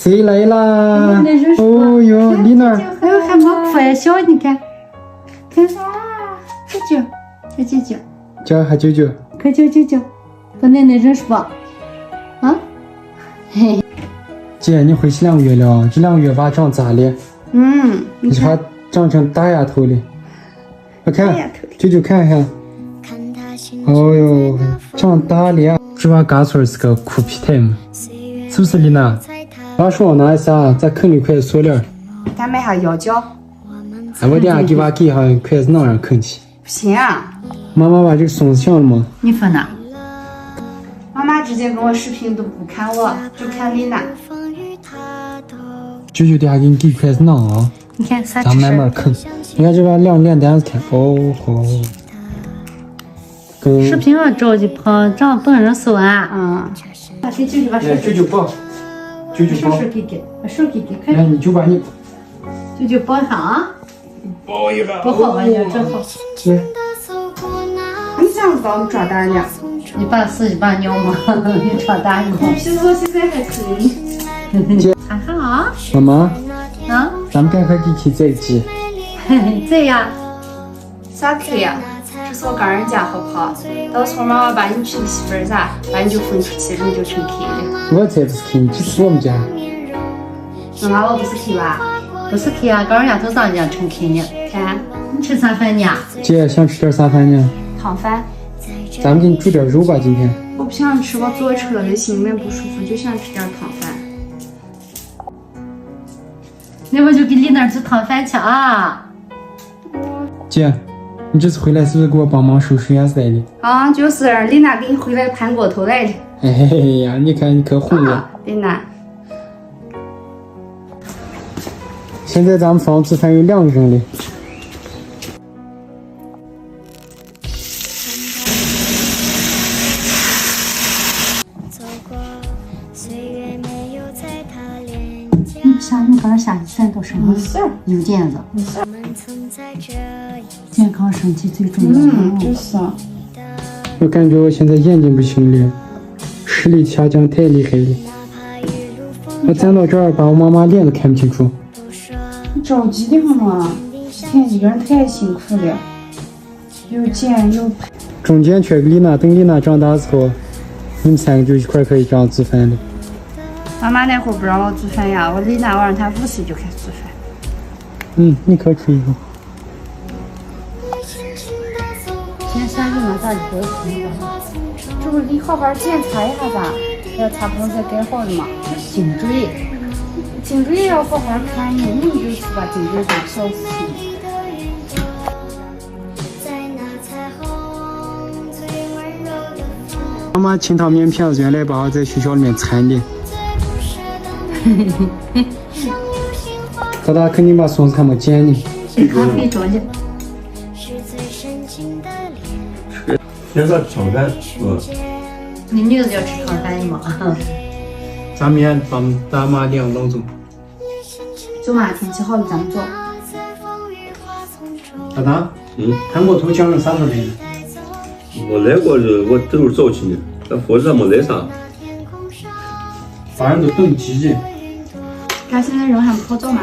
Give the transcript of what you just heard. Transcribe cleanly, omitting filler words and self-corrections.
谁来啦？哦哟，丽娜，哎呦，还没快笑，你看，看啥？舅舅，叫下舅舅。快舅，和奶奶认识不？啊？嘿，姐，你回去2个月了，这2个月娃长咋了？你说他长成大丫头了。我看，舅舅看一下。哦哟，长大了。这娃嘎村是个酷皮态嘛，是不是丽娜？娃说拿一下，再啃2块塑料。咱买下腰胶。哎，我等下给娃给一下筷子，能让啃起。不行啊。妈妈把这个松子想了吗？你说呢？妈妈之前跟我视频都不看我，就看丽娜。舅舅等下给你给筷子囊啊。你看啥？咱慢慢啃。你看这娃两脸蛋子看，哦吼。视频上照的胖，长本人瘦啊。给舅舅把手。舅舅抱。舅舅抱。把手给，快。来，你就把你。舅舅抱上啊。抱一个。不好吧？你真好。来。你这样子把我长大呢？你把自己把尿吗？你长大了。皮肤现在还可以。看看啊。妈妈。啊？咱们赶快给去宰鸡。宰呀？啥宰呀？这是我刚人家好不好？到时候妈妈把你娶媳妇儿啥，把你就分出去，你就成 K 了。我才不是 K， 这是我们家。妈妈，我不是 K 吧？不是 K 啊，刚人家都长这样成 K 呢。看，你吃啥饭呢？姐想吃点啥饭呢？汤饭。咱们给你煮点肉吧，今天。我不想吃，我坐车了，心里面不舒服，就想吃点汤饭。那我就给丽娜做汤饭去啊。姐，你这次回来是不是给我帮忙收拾院子来的？啊，就是丽娜给你回来盘锅头来的。哎呀，你看你可红了。丽娜。现在咱们房子饭有2个人了。你刚下去散到什么邮件子？健康身体最重要。就是。我感觉我现在眼睛不行了，视力下降太厉害了。我站到这儿，把我妈妈脸都看不清楚。你着急的很吗？天，一个人太辛苦了，又剪又拍。中间缺个丽娜，等丽娜长大之后，你们3个就一块可以这样做饭了。妈妈那会儿不让我做饭呀，我丽娜我让她5岁就开始做饭。你可可以。今天下雨了，咋就不会空了？这不是你好好检查一下吧，要擦不上才盖好的嘛。颈椎也要好好看呢，你就是把颈椎当小事情。妈妈清汤面片子原来把我在学校里面馋的。大肯定把松子还没剪呢。咖啡着的。现在炒饭，你女儿要吃汤饭吗？咱明天帮大妈领冷总。走嘛，天气好了咱们走。大大，韩国头讲了啥时候来的？没来过就我都是早起的，但火车上没来啥。反正都等急的。看现在人还不好找嘛。